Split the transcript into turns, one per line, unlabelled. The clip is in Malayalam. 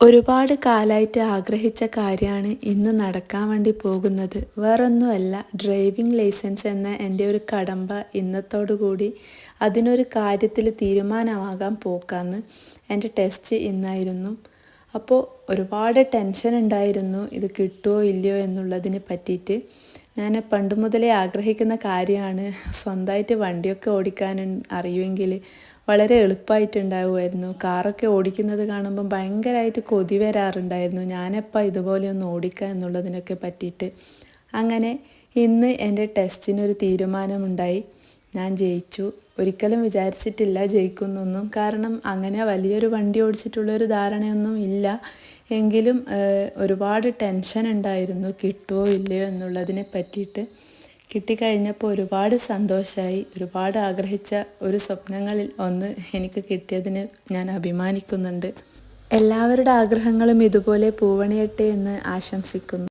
ഒരുപാട് കാലമായിട്ട് ആഗ്രഹിച്ച കാര്യമാണ് ഇന്ന് നടക്കാൻ വേണ്ടി പോകുന്നത്. വേറൊന്നുമല്ല, ഡ്രൈവിംഗ് ലൈസൻസ് എന്ന എൻ്റെ ഒരു കടമ്പ ഇന്നത്തോടു കൂടി അതിനൊരു കാര്യത്തിൽ തീരുമാനമാകാൻ പോക്കാന്ന്. എൻ്റെ ടെസ്റ്റ് ഇന്നായിരുന്നു. അപ്പോൾ ഒരുപാട് ടെൻഷൻ ഉണ്ടായിരുന്നു, ഇത് കിട്ടുമോ ഇല്ലയോ എന്നുള്ളതിനെ പറ്റിയിട്ട്. ഞാൻ പണ്ട് മുതലേ ആഗ്രഹിക്കുന്ന കാര്യമാണ്. സ്വന്തമായിട്ട് വണ്ടിയൊക്കെ ഓടിക്കാൻ അറിയുമെങ്കിൽ വളരെ എളുപ്പമായിട്ടുണ്ടാവുമായിരുന്നു. കാറൊക്കെ ഓടിക്കുന്നത് കാണുമ്പം ഭയങ്കരമായിട്ട് കൊതി വരാറുണ്ടായിരുന്നു, ഞാനെപ്പോൾ ഇതുപോലെ ഒന്ന് ഓടിക്കുക എന്നുള്ളതിനൊക്കെ പറ്റിയിട്ട്. അങ്ങനെ ഇന്ന് എൻ്റെ ടെസ്റ്റിനൊരു തീരുമാനമുണ്ടായി. ഞാൻ ജയിച്ചു. ഒരിക്കലും വിചാരിച്ചിട്ടില്ല ജയിക്കുന്നൊന്നും, കാരണം അങ്ങനെ വലിയൊരു വണ്ടി ഓടിച്ചിട്ടുള്ളൊരു ധാരണയൊന്നും ഇല്ല. എങ്കിലും ഒരുപാട് ടെൻഷൻ ഉണ്ടായിരുന്നു, കിട്ടുമോ ഇല്ലയോ എന്നുള്ളതിനെ പറ്റിയിട്ട്. കിട്ടിക്കഴിഞ്ഞപ്പോൾ ഒരുപാട് സന്തോഷമായി. ഒരുപാട് ആഗ്രഹിച്ച ഒരു സ്വപ്നങ്ങളിൽ ഒന്ന് എനിക്ക് കിട്ടിയതിന് ഞാൻ അഭിമാനിക്കുന്നുണ്ട്. എല്ലാവരുടെ ആഗ്രഹങ്ങളും ഇതുപോലെ പൂവണിയട്ടെ എന്ന് ആശംസിക്കുന്നു.